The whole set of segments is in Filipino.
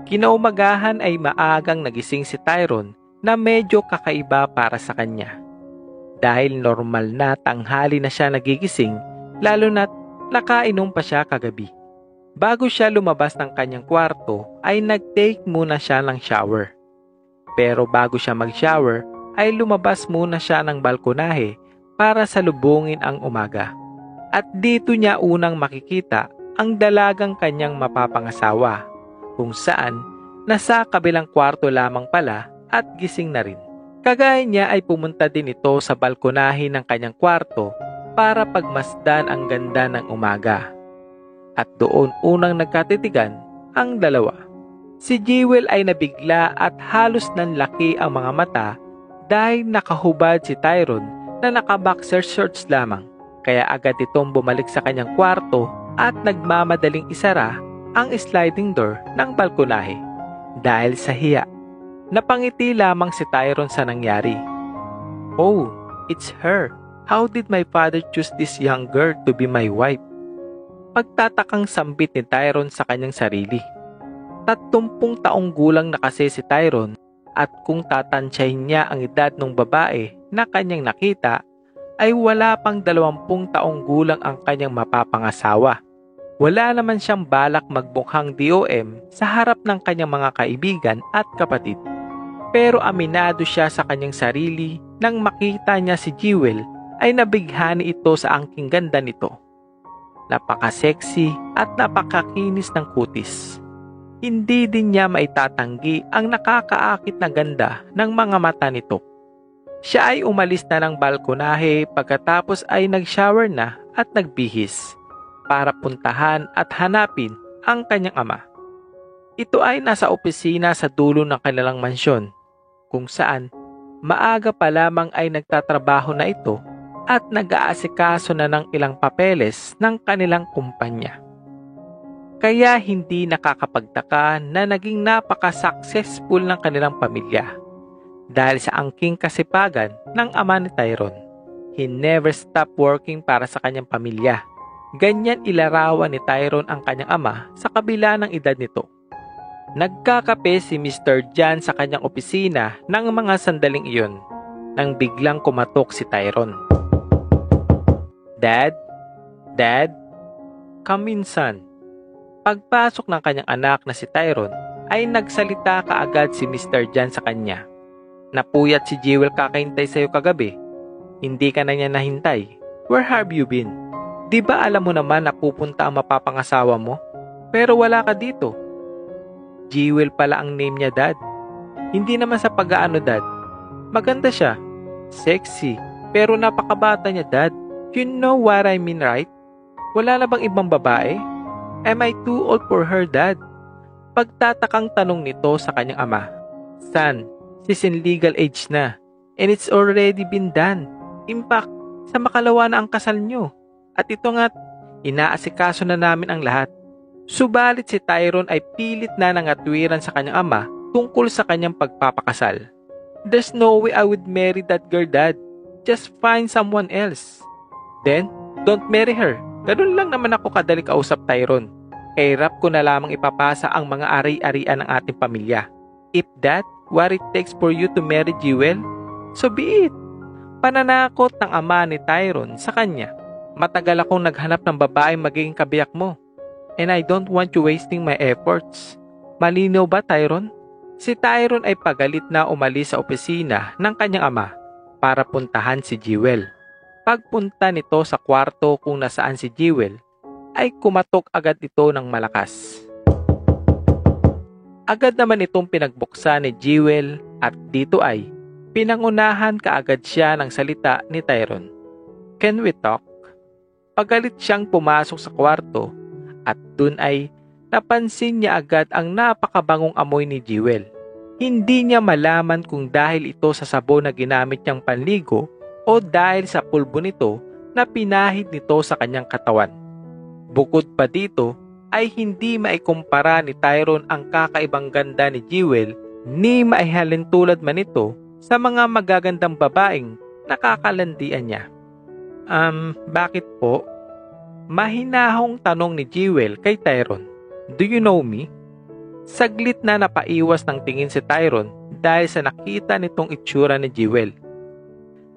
Kinaumagahan ay maagang nagising si Tyrone na medyo kakaiba para sa kanya. Dahil normal na tanghali na siya nagigising, lalo na't nakainom pa siya kagabi. Bago siya lumabas ng kanyang kwarto ay nag-take muna siya ng shower. Pero bago siya mag-shower ay lumabas muna siya ng balkonahe para salubungin ang umaga. At dito niya unang makikita ang dalagang kanyang mapapangasawa, kung saan nasa kabilang kwarto lamang pala at gising na rin. Kagaya niya ay pumunta din ito sa balkonahe ng kanyang kwarto para pagmasdan ang ganda ng umaga. At doon unang nagkatitigan ang dalawa. Si Jewel ay nabigla at halos nanlaki ang mga mata dahil nakahubad si Tyrone na naka-boxer shorts lamang. Kaya agad itong bumalik sa kanyang kwarto at nagmamadaling isara ang sliding door ng balkonahe. Dahil sa hiya, napangiti lamang si Tyrone sa nangyari. "Oh, it's her. How did my father choose this young girl to be my wife?" Pagtatakang sambit ni Tyrone sa kanyang sarili. 30 taong gulang na kasi si Tyrone at kung tatansyahin niya ang edad ng babae na kanyang nakita ay wala pang 20 taong gulang ang kanyang mapapangasawa. Wala naman siyang balak magbukhang DOM sa harap ng kanyang mga kaibigan at kapatid. Pero aminado siya sa kanyang sarili nang makita niya si Jewel ay nabighani ito sa angking ganda nito. Napaka-sexy at napakakinis ng kutis. Hindi din niya maitatanggi ang nakakaakit na ganda ng mga mata nito. Siya ay umalis na ng balkonahe pagkatapos ay nag-shower na at nagbihis para puntahan at hanapin ang kanyang ama. Ito ay nasa opisina sa dulo ng kanilang mansyon, kung saan maaga pa lamang ay nagtatrabaho na ito at nag-aasikaso na ng ilang papeles ng kanilang kumpanya. Kaya hindi nakakapagtaka na naging napaka-successful ng kanilang pamilya dahil sa angking kasipagan ng ama ni Tyrone. He never stopped working para sa kanyang pamilya. Ganyan ilarawan ni Tyrone ang kanyang ama sa kabila ng edad nito. Nagkakape si Mr. John sa kanyang opisina ng mga sandaling iyon nang biglang kumatok si Tyrone. "Dad? Dad? Come in, son." Pagpasok ng kanyang anak na si Tyrone ay nagsalita kaagad si Mr. John sa kanya. "Napuyat si Jewel kakahintay sa'yo kagabi. Hindi ka na niya nahintay. Where have you been? Di ba alam mo naman na pupunta ang mapapangasawa mo? Pero wala ka dito." "Jewel pala ang name niya, Dad." "Hindi naman sa pag-aano, Dad. Maganda siya. Sexy. Pero napakabata niya, Dad. You know what I mean, right? Wala na bang ibang babae? Am I too old for her, Dad?" Pagtatakang tanong nito sa kanyang ama. "Son, she's in legal age na. And it's already been done. In fact, sa makalawa na ang kasal nyo. At ito nga't, inaasikaso na namin ang lahat." Subalit si Tyrone ay pilit na nangatwiran sa kanyang ama tungkol sa kanyang pagpapakasal. "There's no way I would marry that girl, Dad. Just find someone else." "Then, don't marry her. Ganun lang naman ako kadali kausap, Tyrone. Kahirap ko na lamang ipapasa ang mga ari-arian ng ating pamilya. If that what it takes for you to marry Jewel, so be it." Pananakot ng ama ni Tyrone sa kanya. "Matagal akong naghanap ng babaeng magiging kabiyak mo. And I don't want you wasting my efforts." Malinaw ba, Tyrone? Si Tyrone ay pagalit na umalis sa opisina ng kanyang ama para puntahan si Jewel. Pagpunta nito sa kwarto kung nasaan si Jewel, ay kumatok agad ito ng malakas. Agad naman itong pinagbuksan ni Jewel at dito ay pinangunahan kaagad siya ng salita ni Tyrone. "Can we talk?" Pagalit siyang pumasok sa kwarto at dun ay napansin niya agad ang napakabangong amoy ni Jewel. Hindi niya malaman kung dahil ito sa sabon na ginamit niyang panligo o dahil sa pulbo nito na pinahid nito sa kanyang katawan. Bukod pa dito ay hindi maikumpara ni Tyrone ang kakaibang ganda ni Jewel ni maihalin tulad man ito sa mga magagandang babaeng nakakalandian niya. Bakit po?" Mahinahong tanong ni Jewel kay Tyrone. "Do you know me?" Saglit na napaiwas ng tingin si Tyrone dahil sa nakita nitong itsura ni Jewel.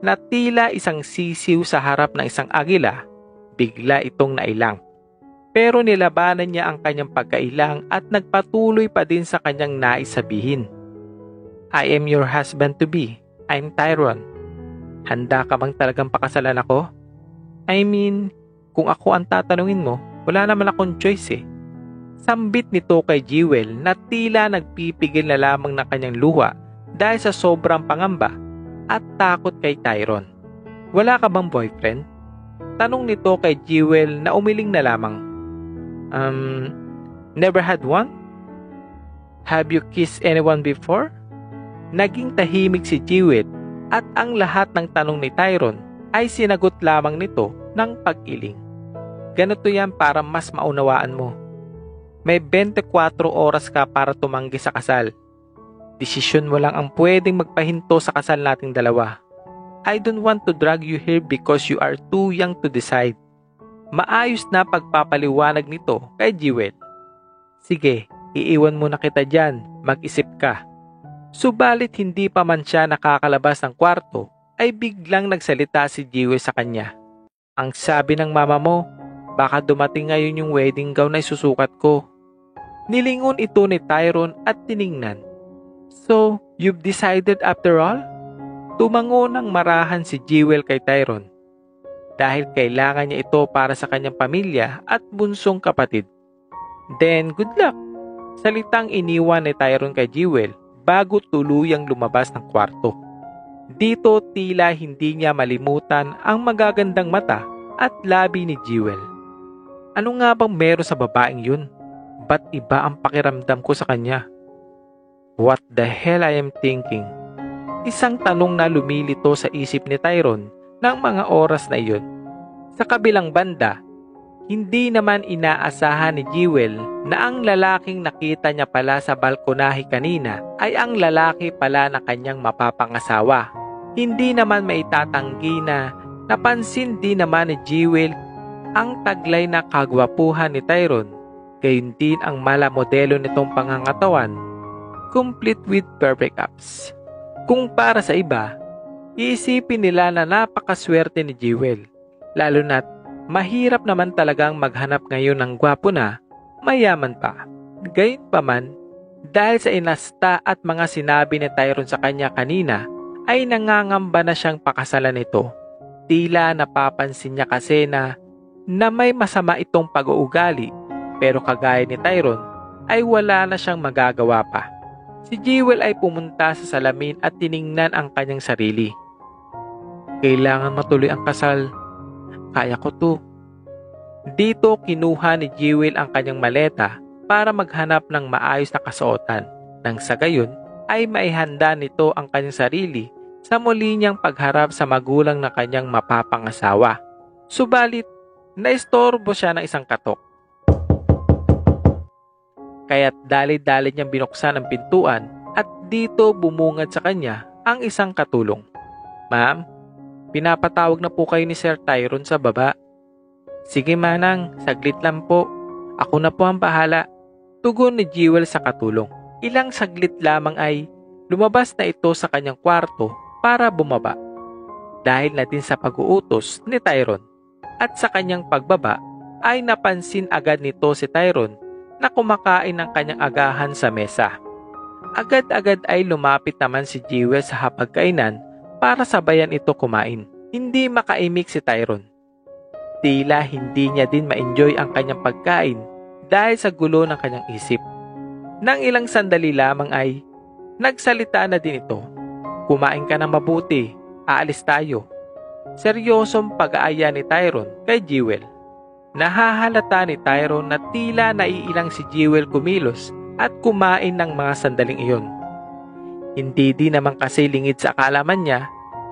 Na tila isang sisiw sa harap ng isang agila, bigla itong nailang. Pero nilabanan niya ang kanyang pagkailang at nagpatuloy pa din sa kanyang nais sabihin. I am your husband-to-be. I'm Tyrone. Handa ka bang talagang pakasalan ako? I mean, kung ako ang tatanungin mo, wala naman akong choice eh. Sambit nito kay Jewel na tila nagpipigil na lamang ng kanyang luha dahil sa sobrang pangamba at takot kay Tyrone. Wala ka bang boyfriend? Tanong nito kay Jewel na umiling na lamang. Never had one? Have you kissed anyone before? Naging tahimik si Jewel at ang lahat ng tanong ni Tyrone ay sinagot lamang nito ng pag-iling. Ganito yan para mas maunawaan mo. May 24 oras ka para tumanggi sa kasal. Desisyon mo lang ang pwedeng magpahinto sa kasal nating dalawa. I don't want to drag you here because you are too young to decide. Maayos na pagpapaliwanag nito kay Jewel. Sige, iiwan muna kita dyan, mag-isip ka. Subalit hindi pa man siya nakakalabas ng kwarto, ay biglang nagsalita si Jewel sa kanya. Ang sabi ng mama mo, baka dumating ngayon yung wedding gown na isusukat ko. Nilingon ito ni Tyrone at tiningnan. So, you've decided after all? Tumango ng marahan si Jewel kay Tyrone. Dahil kailangan niya ito para sa kanyang pamilya at bunsong kapatid. Then, good luck. Salitang iniwan ni Tyrone kay Jewel bago tuluyang lumabas ng kwarto. Dito tila hindi niya malimutan ang magagandang mata at labi ni Jewel. Ano nga bang meron sa babaeng yun? Ba't iba ang pakiramdam ko sa kanya? What the hell I am thinking? Isang tanong na lumilito sa isip ni Tyrone ng mga oras na iyon. Sa kabilang banda, hindi naman inaasahan ni Jewel na ang lalaking nakita niya pala sa balkonahe kanina ay ang lalaki pala na kanyang mapapangasawa. Hindi naman maitatanggi na napansin din naman ni Jewel ang taglay na kagwapuhan ni Tyrone. Gayon din ang mala modelo nitong pangangatawan, complete with perfect abs. Kung para sa iba, iisipin nila na napakaswerte ni Jewel, lalo na't mahirap naman talagang maghanap ngayon ng gwapo na mayaman pa. Gayunpaman, dahil sa inasta at mga sinabi ni Tyrone sa kanya kanina, ay nangangamba na siyang pakasalan nito. Tila napapansin niya kasi na may masama itong pag-uugali. Pero kagaya ni Tyrone ay wala na siyang magagawa pa. Si Jewel ay pumunta sa salamin at tiningnan ang kanyang sarili. Kailangan matuloy ang kasal. Kaya ko to. Dito kinuha ni Jewel ang kanyang maleta para maghanap ng maayos na kasuotan. Nang sa gayon ay maihanda nito ang kanyang sarili sa muli niyang pagharap sa magulang na kanyang mapapangasawa. Subalit, naistorbo siya ng isang katok. Kaya't dali-dali niyang binuksan ang pintuan at dito bumungad sa kanya ang isang katulong. Ma'am, pinapatawag na po kayo ni Sir Tyrone sa baba. Sige manang, saglit lang po. Ako na po ang bahala. Tugon ni Jewel sa katulong. Ilang saglit lamang ay lumabas na ito sa kanyang kwarto para bumaba. Dahil na din sa pag-uutos ni Tyrone. At sa kanyang pagbaba ay napansin agad nito si Tyrone na kumakain ng kanyang agahan sa mesa. Agad-agad ay lumapit naman si Jewel sa hapagkainan para sabayan ito kumain. Hindi makaimik si Tyrone. Tila hindi niya din ma-enjoy ang kanyang pagkain dahil sa gulo ng kanyang isip. Nang ilang sandali lamang ay nagsalita na din ito. Kumain ka ng mabuti, aalis tayo. Seryosong pag-aaya ni Tyrone kay Jewel. Nahahalata ni Tyrone na tila naiilang si Jewel kumilos at kumain ng mga sandaling iyon. Hindi din naman kasi lingid sa kaalaman niya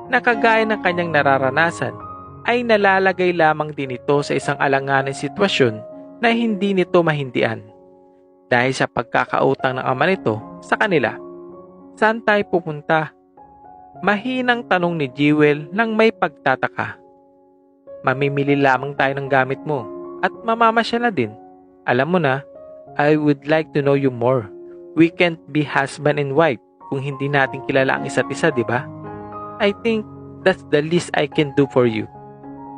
na kagaya ng kanyang nararanasan ay nalalagay lamang din ito sa isang alanganing sitwasyon na hindi nito mahindian. Dahil sa pagkakautang ng ama nito sa kanila. Saan tayo pupunta? Mahinang tanong ni Jewel nang may pagtataka. Mamimili lamang tayo ng gamit mo at mamamasya na din. Alam mo na, I would like to know you more. We can't be husband and wife kung hindi natin kilala ang isa't isa, di ba? I think that's the least I can do for you.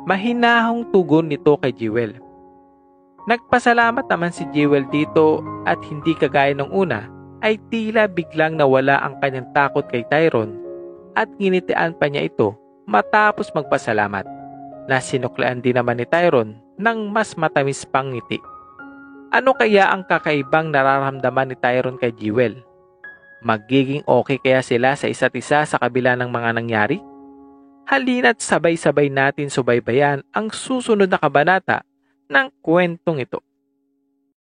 Mahinahong tugon nito kay Jewel. Nagpasalamat naman si Jewel dito at hindi kagaya ng una ay tila biglang nawala ang kanyang takot kay Tyrone at nginitian pa niya ito matapos magpasalamat na sinuklaan din naman ni Tyrone ng mas matamis pang ngiti. Ano kaya ang kakaibang nararamdaman ni Tyrone kay Jewel? Magiging okay kaya sila sa isa't isa sa kabila ng mga nangyari? Halina't sabay-sabay natin subaybayan ang susunod na kabanata ng kwentong ito.